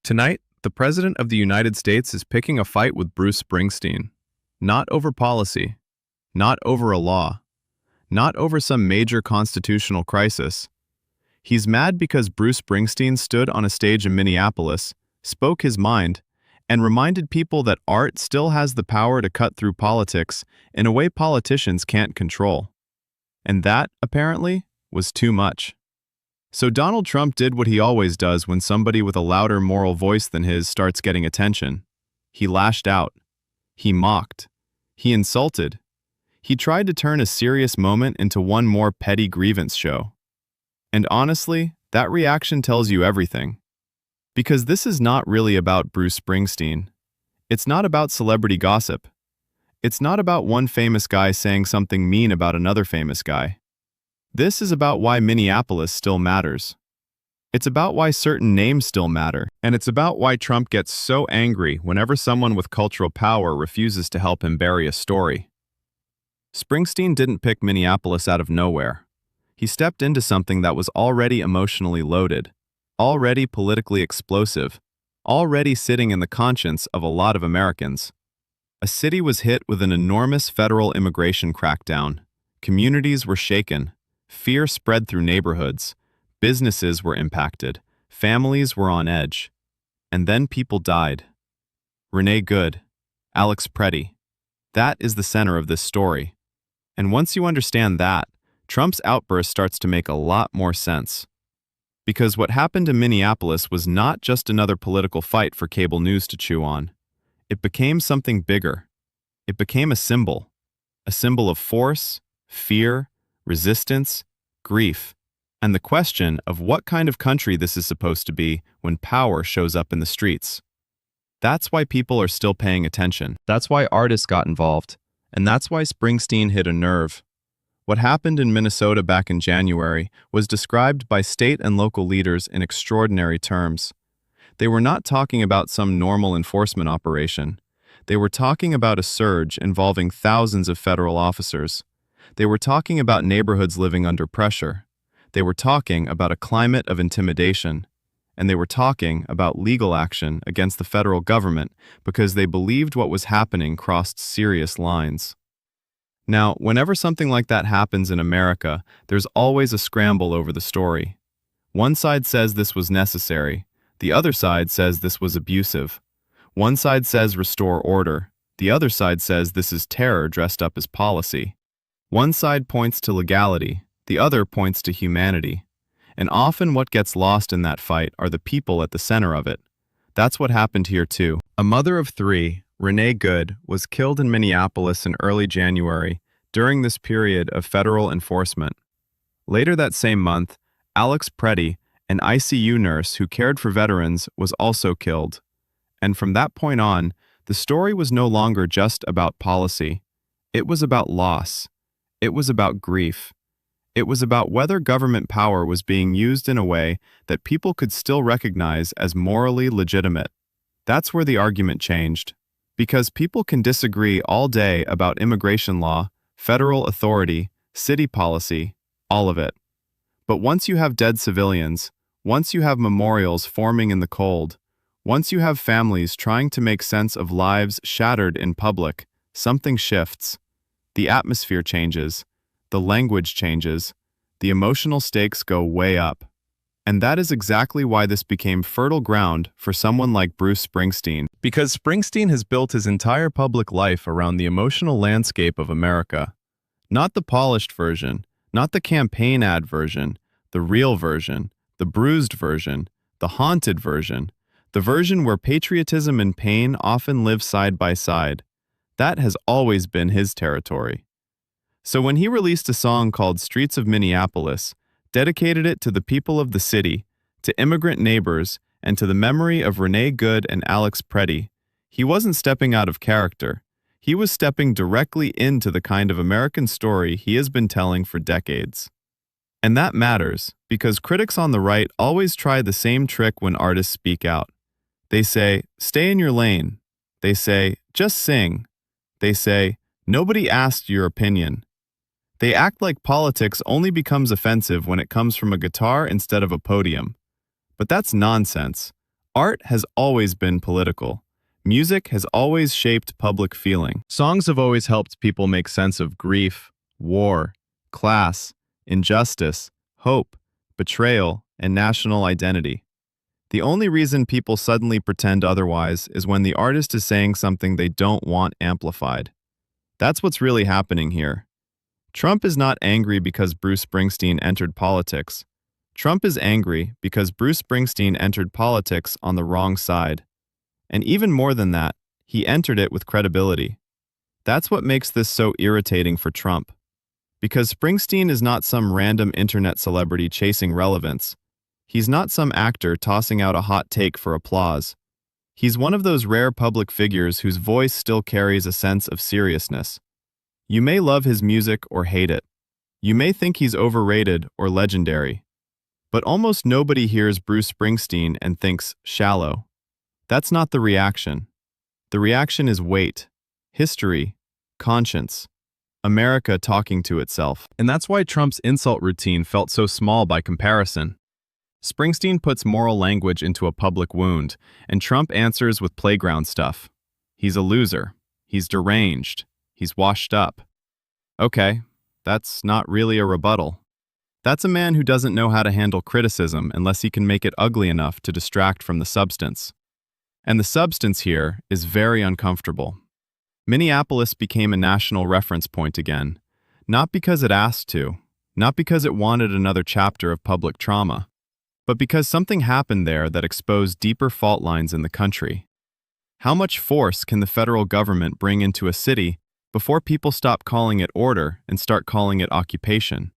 Tonight, the President of the United States is picking a fight with Bruce Springsteen. Not over policy, not over a law, not over some major constitutional crisis. He's mad because Bruce Springsteen stood on a stage in Minneapolis, spoke his mind, and reminded people that art still has the power to cut through politics in a way politicians can't control. And that, apparently, was too much. So Donald Trump did what he always does when somebody with a louder moral voice than his starts getting attention. He lashed out. He mocked. He insulted. He tried to turn a serious moment into one more petty grievance show. And honestly, that reaction tells you everything. Because this is not really about Bruce Springsteen. It's not about celebrity gossip. It's not about one famous guy saying something mean about another famous guy. This is about why Minneapolis still matters. It's about why certain names still matter, and it's about why Trump gets so angry whenever someone with cultural power refuses to help him bury a story. Springsteen didn't pick Minneapolis out of nowhere. He stepped into something that was already emotionally loaded, already politically explosive, already sitting in the conscience of a lot of Americans. A city was hit with an enormous federal immigration crackdown. Communities were shaken. Fear spread through neighborhoods. Businesses were impacted. Families were on edge. And then people died. Renée Good, Alex Pretti. That is the center of this story. And once you understand that, Trump's outburst starts to make a lot more sense. Because what happened in Minneapolis was not just another political fight for cable news to chew on. It became something bigger. It became a symbol of force, fear, resistance, grief, and the question of what kind of country this is supposed to be when power shows up in the streets. That's why people are still paying attention. That's why artists got involved. And that's why Springsteen hit a nerve. What happened in Minnesota back in January was described by state and local leaders in extraordinary terms. They were not talking about some normal enforcement operation. They were talking about a surge involving thousands of federal officers. They were talking about neighborhoods living under pressure. They were talking about a climate of intimidation. And they were talking about legal action against the federal government because they believed what was happening crossed serious lines. Now, whenever something like that happens in America, there's always a scramble over the story. One side says this was necessary. The other side says this was abusive. One side says restore order. The other side says this is terror dressed up as policy. One side points to legality, the other points to humanity. And often what gets lost in that fight are the people at the center of it. That's what happened here too. A mother of three, Renée Good, was killed in Minneapolis in early January during this period of federal enforcement. Later that same month, Alex Pretti, an ICU nurse who cared for veterans, was also killed. And from that point on, the story was no longer just about policy. It was about loss. It was about grief. It was about whether government power was being used in a way that people could still recognize as morally legitimate. That's where the argument changed. Because people can disagree all day about immigration law, federal authority, city policy, all of it. But once you have dead civilians, once you have memorials forming in the cold, once you have families trying to make sense of lives shattered in public, something shifts. The atmosphere changes. The language changes. The emotional stakes go way up. And that is exactly why this became fertile ground for someone like Bruce Springsteen. Because Springsteen has built his entire public life around the emotional landscape of America. Not the polished version, not the campaign ad version, the real version, the bruised version, the haunted version, the version where patriotism and pain often live side by side. That has always been his territory. So when he released a song called Streets of Minneapolis, dedicated it to the people of the city, to immigrant neighbors, and to the memory of Renée Good and Alex Pretti, he wasn't stepping out of character. He was stepping directly into the kind of American story he has been telling for decades. And that matters, because critics on the right always try the same trick when artists speak out. They say, stay in your lane. They say, just sing. They say, nobody asked your opinion. They act like politics only becomes offensive when it comes from a guitar instead of a podium. But that's nonsense. Art has always been political. Music has always shaped public feeling. Songs have always helped people make sense of grief, war, class, injustice, hope, betrayal, and national identity. The only reason people suddenly pretend otherwise is when the artist is saying something they don't want amplified. That's what's really happening here. Trump is not angry because Bruce Springsteen entered politics. Trump is angry because Bruce Springsteen entered politics on the wrong side. And even more than that, he entered it with credibility. That's what makes this so irritating for Trump. Because Springsteen is not some random internet celebrity chasing relevance. He's not some actor tossing out a hot take for applause. He's one of those rare public figures whose voice still carries a sense of seriousness. You may love his music or hate it. You may think he's overrated or legendary. But almost nobody hears Bruce Springsteen and thinks shallow. That's not the reaction. The reaction is weight, history, conscience, America talking to itself. And that's why Trump's insult routine felt so small by comparison. Springsteen puts moral language into a public wound, and Trump answers with playground stuff. He's a loser. He's deranged. He's washed up. Okay, that's not really a rebuttal. That's a man who doesn't know how to handle criticism unless he can make it ugly enough to distract from the substance. And the substance here is very uncomfortable. Minneapolis became a national reference point again, not because it asked to, not because it wanted another chapter of public trauma, but because something happened there that exposed deeper fault lines in the country. How much force can the federal government bring into a city before people stop calling it order and start calling it occupation?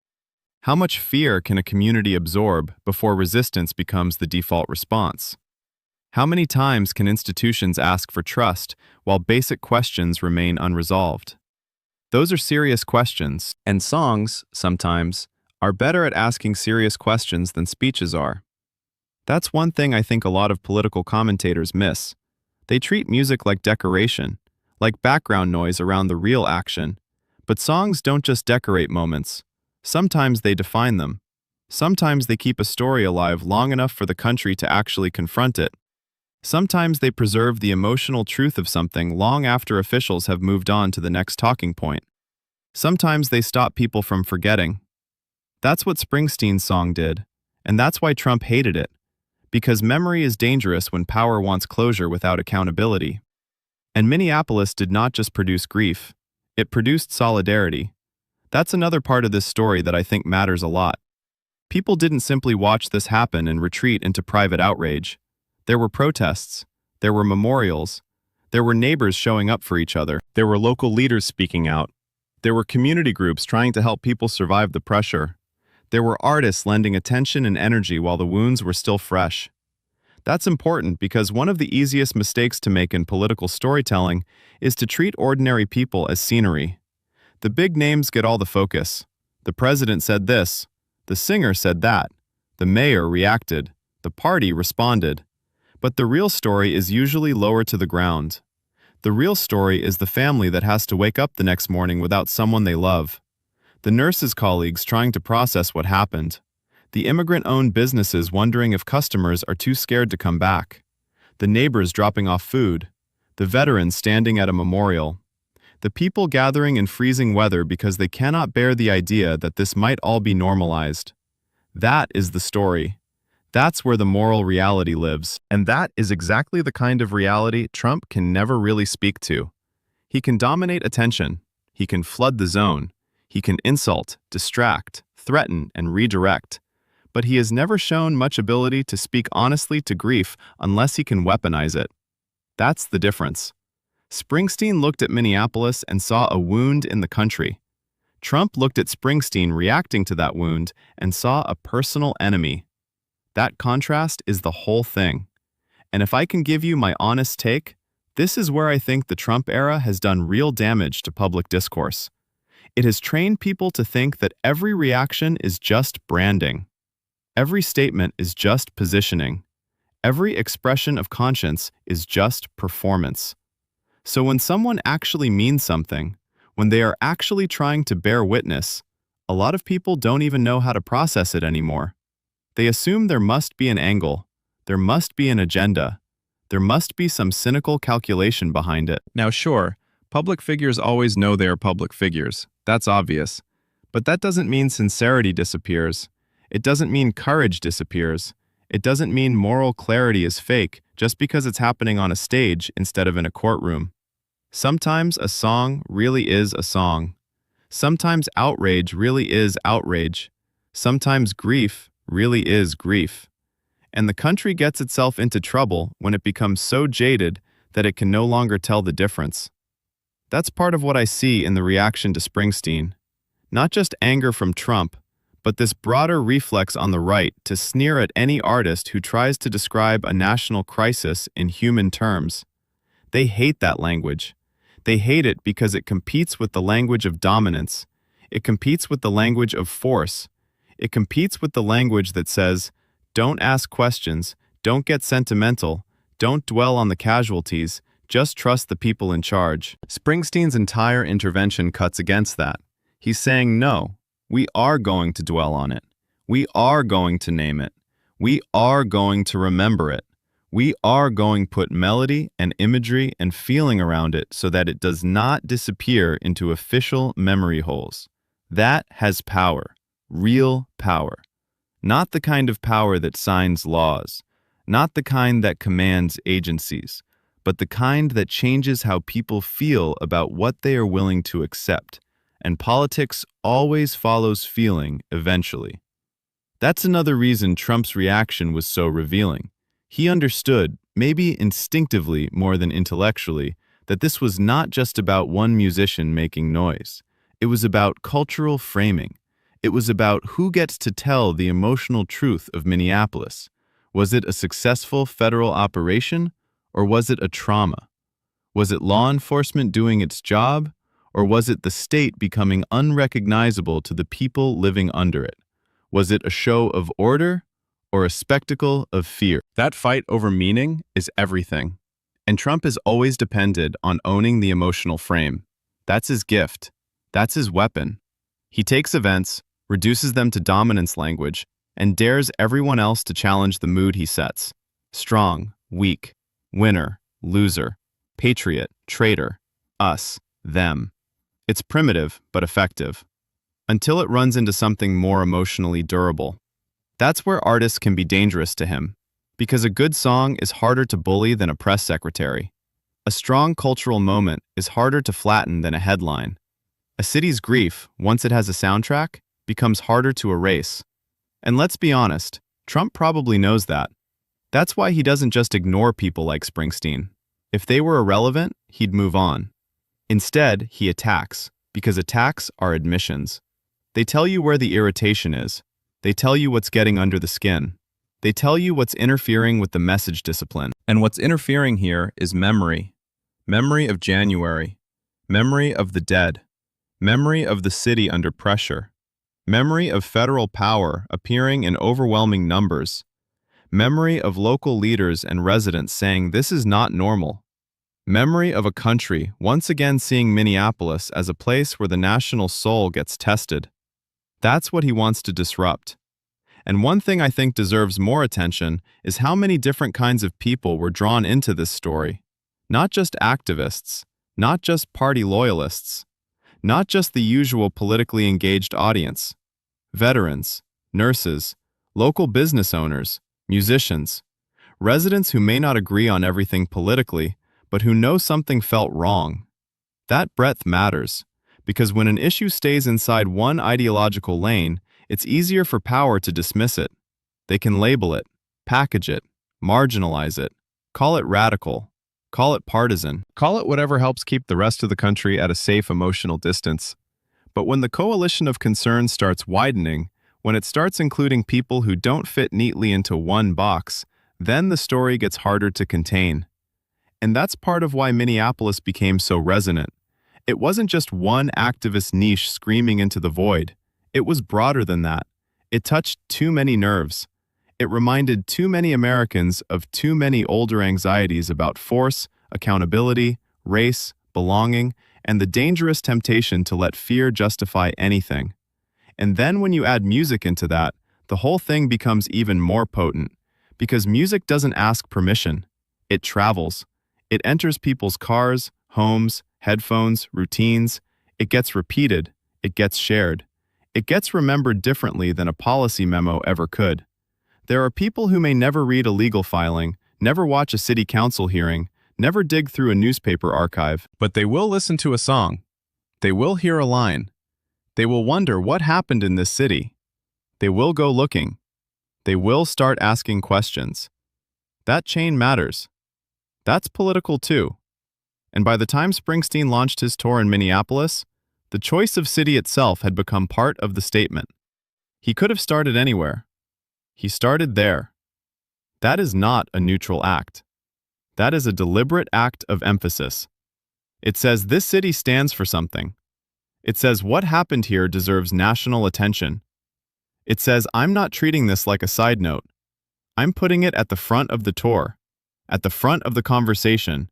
How much fear can a community absorb before resistance becomes the default response? How many times can institutions ask for trust while basic questions remain unresolved? Those are serious questions, and songs, sometimes, are better at asking serious questions than speeches are. That's one thing I think a lot of political commentators miss. They treat music like decoration, like background noise around the real action. But songs don't just decorate moments. Sometimes they define them. Sometimes they keep a story alive long enough for the country to actually confront it. Sometimes they preserve the emotional truth of something long after officials have moved on to the next talking point. Sometimes they stop people from forgetting. That's what Springsteen's song did, and that's why Trump hated it. Because memory is dangerous when power wants closure without accountability. And Minneapolis did not just produce grief, it produced solidarity. That's another part of this story that I think matters a lot. People didn't simply watch this happen and retreat into private outrage. There were protests, there were memorials, there were neighbors showing up for each other, there were local leaders speaking out, there were community groups trying to help people survive the pressure, there were artists lending attention and energy while the wounds were still fresh. That's important because one of the easiest mistakes to make in political storytelling is to treat ordinary people as scenery. The big names get all the focus. The president said this, the singer said that, the mayor reacted, the party responded. But the real story is usually lower to the ground. The real story is the family that has to wake up the next morning without someone they love. The nurses' colleagues trying to process what happened. The immigrant-owned businesses wondering if customers are too scared to come back. The neighbors dropping off food. The veterans standing at a memorial. The people gathering in freezing weather because they cannot bear the idea that this might all be normalized. That is the story. That's where the moral reality lives. And that is exactly the kind of reality Trump can never really speak to. He can dominate attention. He can flood the zone. He can insult, distract, threaten, and redirect. But he has never shown much ability to speak honestly to grief unless he can weaponize it. That's the difference. Springsteen looked at Minneapolis and saw a wound in the country. Trump looked at Springsteen reacting to that wound and saw a personal enemy. That contrast is the whole thing. And if I can give you my honest take, this is where I think the Trump era has done real damage to public discourse. It has trained people to think that every reaction is just branding. Every statement is just positioning. Every expression of conscience is just performance. So when someone actually means something, when they are actually trying to bear witness, a lot of people don't even know how to process it anymore. They assume there must be an angle. There must be an agenda. There must be some cynical calculation behind it. Now sure, public figures always know they are public figures. That's obvious. But that doesn't mean sincerity disappears. It doesn't mean courage disappears. It doesn't mean moral clarity is fake just because it's happening on a stage instead of in a courtroom. Sometimes a song really is a song. Sometimes outrage really is outrage. Sometimes grief really is grief. And the country gets itself into trouble when it becomes so jaded that it can no longer tell the difference. That's part of what I see in the reaction to Springsteen. Not just anger from Trump, but this broader reflex on the right to sneer at any artist who tries to describe a national crisis in human terms. They hate that language. They hate it because it competes with the language of dominance. It competes with the language of force. It competes with the language that says, don't ask questions, don't get sentimental, don't dwell on the casualties, just trust the people in charge. Springsteen's entire intervention cuts against that. He's saying, no, we are going to dwell on it. We are going to name it. We are going to remember it. We are going to put melody and imagery and feeling around it so that it does not disappear into official memory holes. That has power, real power. Not the kind of power that signs laws, not the kind that commands agencies, but the kind that changes how people feel about what they are willing to accept. And politics always follows feeling eventually. That's another reason Trump's reaction was so revealing. He understood, maybe instinctively more than intellectually, that this was not just about one musician making noise. It was about cultural framing. It was about who gets to tell the emotional truth of Minneapolis. Was it a successful federal operation, or was it a trauma? Was it law enforcement doing its job, or was it the state becoming unrecognizable to the people living under it? Was it a show of order, or a spectacle of fear? That fight over meaning is everything. And Trump has always depended on owning the emotional frame. That's his gift. That's his weapon. He takes events, reduces them to dominance language, and dares everyone else to challenge the mood he sets. Strong, weak, winner, loser, patriot, traitor, us, them. It's primitive, but effective. Until it runs into something more emotionally durable. That's where artists can be dangerous to him, because a good song is harder to bully than a press secretary. A strong cultural moment is harder to flatten than a headline. A city's grief, once it has a soundtrack, becomes harder to erase. And let's be honest, Trump probably knows that. That's why he doesn't just ignore people like Springsteen. If they were irrelevant, he'd move on. Instead, he attacks, because attacks are admissions. They tell you where the irritation is. They tell you what's getting under the skin. They tell you what's interfering with the message discipline. And what's interfering here is memory. Memory of January. Memory of the dead. Memory of the city under pressure. Memory of federal power appearing in overwhelming numbers. Memory of local leaders and residents saying this is not normal. Memory of a country once again seeing Minneapolis as a place where the national soul gets tested. That's what he wants to disrupt. And one thing I think deserves more attention is how many different kinds of people were drawn into this story. Not just activists, not just party loyalists, not just the usual politically engaged audience. Veterans, nurses, local business owners, musicians, residents who may not agree on everything politically, but who know something felt wrong. That breadth matters, because when an issue stays inside one ideological lane, it's easier for power to dismiss it. They can label it, package it, marginalize it, call it radical, call it partisan, call it whatever helps keep the rest of the country at a safe emotional distance. But when the coalition of concern starts widening, when it starts including people who don't fit neatly into one box, then the story gets harder to contain. And that's part of why Minneapolis became so resonant. It wasn't just one activist niche screaming into the void. It was broader than that. It touched too many nerves. It reminded too many Americans of too many older anxieties about force, accountability, race, belonging, and the dangerous temptation to let fear justify anything. And then when you add music into that, the whole thing becomes even more potent, Because music doesn't ask permission. It travels. It enters people's cars, homes, headphones, routines. It gets repeated. It gets shared. It gets remembered differently than a policy memo ever could. There are people who may never read a legal filing, never watch a city council hearing, never dig through a newspaper archive, but they will listen to a song. They will hear a line. They will wonder what happened in this city. They will go looking. They will start asking questions. That chain matters. That's political too. And by the time Springsteen launched his tour in Minneapolis, the choice of city itself had become part of the statement. He could have started anywhere. He started there. That is not a neutral act. That is a deliberate act of emphasis. It says this city stands for something. It says what happened here deserves national attention. It says I'm not treating this like a side note. I'm putting it at the front of the tour, at the front of the conversation,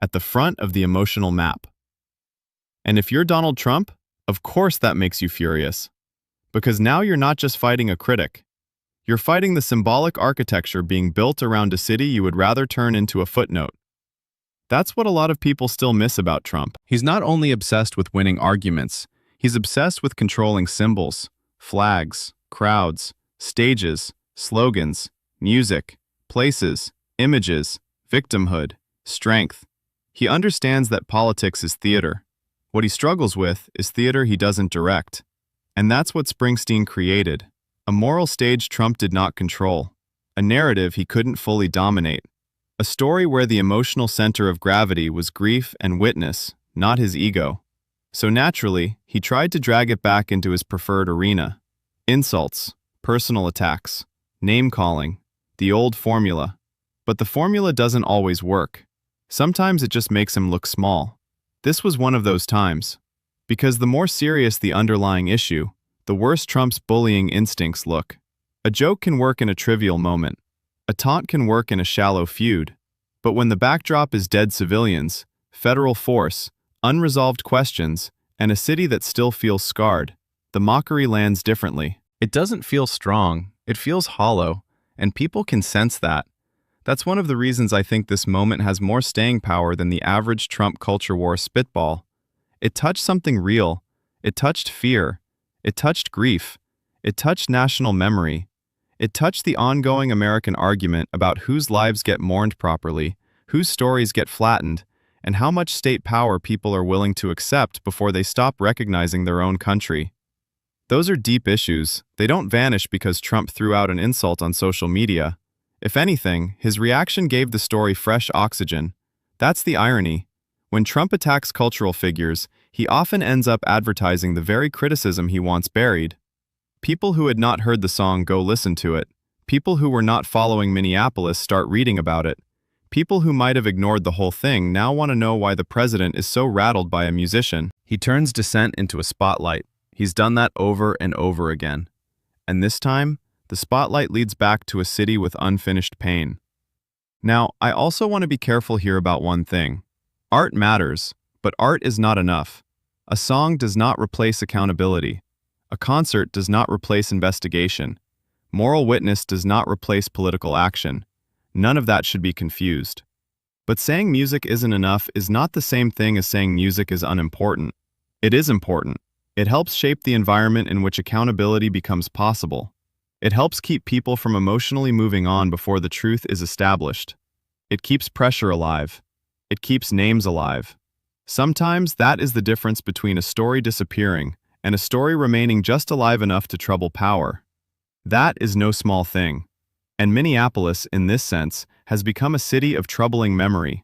at the front of the emotional map. And if you're Donald Trump, of course that makes you furious. Because now you're not just fighting a critic. You're fighting the symbolic architecture being built around a city you would rather turn into a footnote. That's what a lot of people still miss about Trump. He's not only obsessed with winning arguments, he's obsessed with controlling symbols, flags, crowds, stages, slogans, music, places, images, victimhood, strength. He understands that politics is theater. What he struggles with is theater he doesn't direct. And that's what Springsteen created. A moral stage Trump did not control. A narrative he couldn't fully dominate. A story where the emotional center of gravity was grief and witness, not his ego. So naturally, he tried to drag it back into his preferred arena. Insults, personal attacks, name-calling, the old formula. But the formula doesn't always work. Sometimes it just makes him look small. This was one of those times. Because the more serious the underlying issue, the worse Trump's bullying instincts look. A joke can work in a trivial moment. A taunt can work in a shallow feud. But when the backdrop is dead civilians, federal force, unresolved questions, and a city that still feels scarred, the mockery lands differently. It doesn't feel strong, it feels hollow, and people can sense that. That's one of the reasons I think this moment has more staying power than the average Trump culture war spitball. It touched something real. It touched fear. It touched grief. It touched national memory. It touched the ongoing American argument about whose lives get mourned properly, whose stories get flattened, and how much state power people are willing to accept before they stop recognizing their own country. Those are deep issues. They don't vanish because Trump threw out an insult on social media. If anything, his reaction gave the story fresh oxygen. That's the irony. When Trump attacks cultural figures, he often ends up advertising the very criticism he wants buried. People who had not heard the song go listen to it. People who were not following Minneapolis start reading about it. People who might have ignored the whole thing now want to know why the president is so rattled by a musician. He turns dissent into a spotlight. He's done that over and over again. And this time, the spotlight leads back to a city with unfinished pain. Now, I also want to be careful here about one thing. Art matters, but art is not enough. A song does not replace accountability. A concert does not replace investigation. Moral witness does not replace political action. None of that should be confused. But saying music isn't enough is not the same thing as saying music is unimportant. It is important. It helps shape the environment in which accountability becomes possible. It helps keep people from emotionally moving on before the truth is established. It keeps pressure alive. It keeps names alive. Sometimes that is the difference between a story disappearing and a story remaining just alive enough to trouble power. That is no small thing. And Minneapolis, in this sense, has become a city of troubling memory.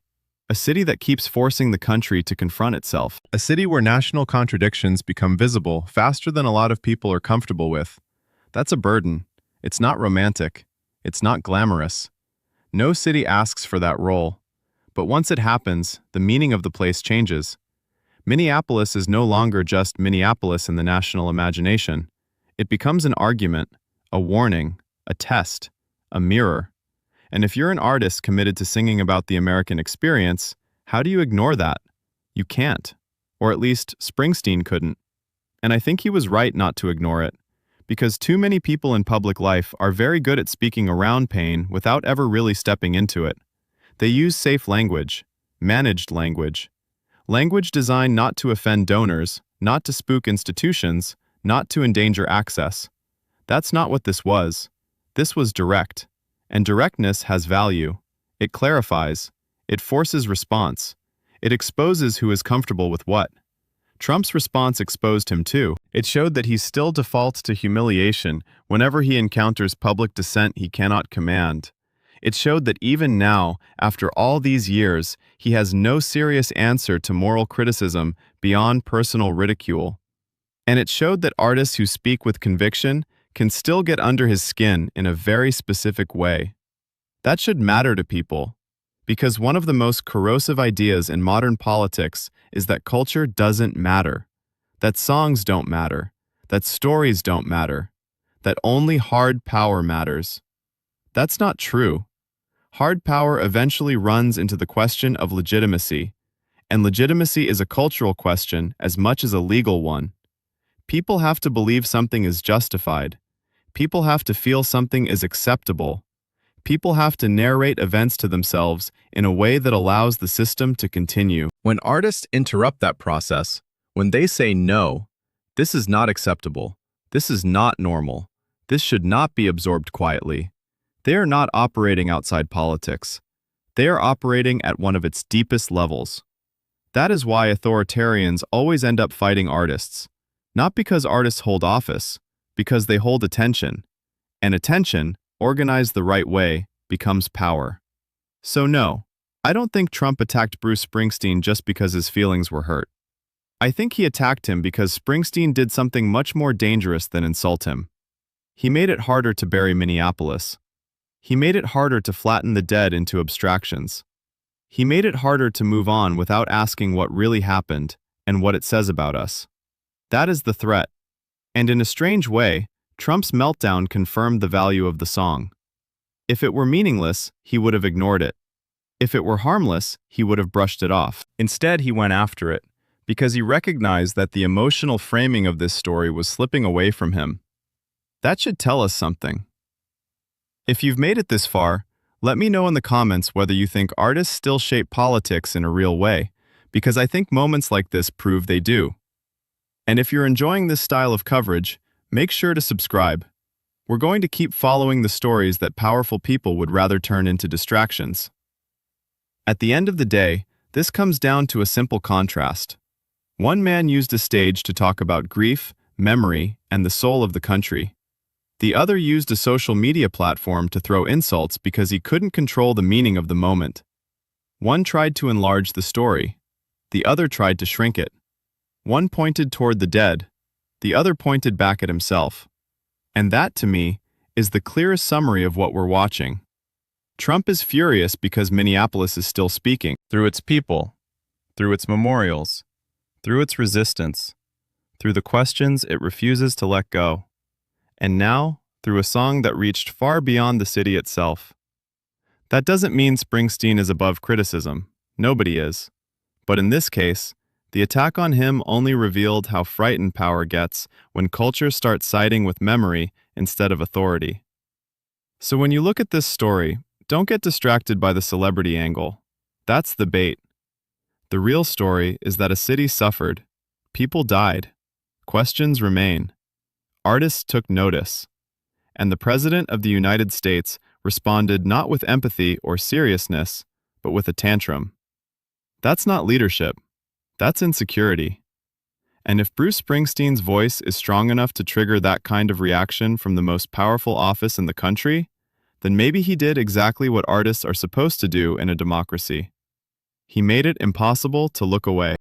A city that keeps forcing the country to confront itself. A city where national contradictions become visible faster than a lot of people are comfortable with. That's a burden. It's not romantic. It's not glamorous. No city asks for that role. But once it happens, the meaning of the place changes. Minneapolis is no longer just Minneapolis in the national imagination. It becomes an argument, a warning, a test, a mirror. And if you're an artist committed to singing about the American experience, how do you ignore that? You can't. Or at least Springsteen couldn't. And I think he was right not to ignore it. Because too many people in public life are very good at speaking around pain without ever really stepping into it. They use safe language, managed language, language designed not to offend donors, not to spook institutions, not to endanger access. That's not what this was. This was direct. And directness has value. It clarifies. It forces response. It exposes who is comfortable with what. Trump's response exposed him too. It showed that he still defaults to humiliation whenever he encounters public dissent he cannot command. It showed that even now, after all these years, he has no serious answer to moral criticism beyond personal ridicule. And it showed that artists who speak with conviction can still get under his skin in a very specific way. That should matter to people, because one of the most corrosive ideas in modern politics is that culture doesn't matter, that songs don't matter, that stories don't matter, that only hard power matters. That's not true. Hard power eventually runs into the question of legitimacy, and legitimacy is a cultural question as much as a legal one. People have to believe something is justified. People have to feel something is acceptable. People have to narrate events to themselves in a way that allows the system to continue. When artists interrupt that process, when they say no, this is not acceptable, this is not normal, this should not be absorbed quietly, they are not operating outside politics. They are operating at one of its deepest levels. That is why authoritarians always end up fighting artists. Not because artists hold office, because they hold attention. And attention, organized the right way, becomes power. So no, I don't think Trump attacked Bruce Springsteen just because his feelings were hurt. I think he attacked him because Springsteen did something much more dangerous than insult him. He made it harder to bury Minneapolis. He made it harder to flatten the dead into abstractions. He made it harder to move on without asking what really happened and what it says about us. That is the threat. And in a strange way, Trump's meltdown confirmed the value of the song. If it were meaningless, he would have ignored it. If it were harmless, he would have brushed it off. Instead, he went after it, because he recognized that the emotional framing of this story was slipping away from him. That should tell us something. If you've made it this far, let me know in the comments whether you think artists still shape politics in a real way, because I think moments like this prove they do. And if you're enjoying this style of coverage, make sure to subscribe. We're going to keep following the stories that powerful people would rather turn into distractions. At the end of the day, this comes down to a simple contrast. One man used a stage to talk about grief, memory, and the soul of the country. The other used a social media platform to throw insults because he couldn't control the meaning of the moment. One tried to enlarge the story. The other tried to shrink it. One pointed toward the dead. The other pointed back at himself. And that, to me, is the clearest summary of what we're watching. Trump is furious because Minneapolis is still speaking. Through its people, through its memorials, through its resistance, through the questions it refuses to let go. And now, through a song that reached far beyond the city itself. That doesn't mean Springsteen is above criticism. Nobody is. But in this case, the attack on him only revealed how frightened power gets when culture starts siding with memory instead of authority. So when you look at this story, don't get distracted by the celebrity angle. That's the bait. The real story is that a city suffered. People died. Questions remain. Artists took notice. And the President of the United States responded not with empathy or seriousness, but with a tantrum. That's not leadership. That's insecurity. And if Bruce Springsteen's voice is strong enough to trigger that kind of reaction from the most powerful office in the country, then maybe he did exactly what artists are supposed to do in a democracy. He made it impossible to look away.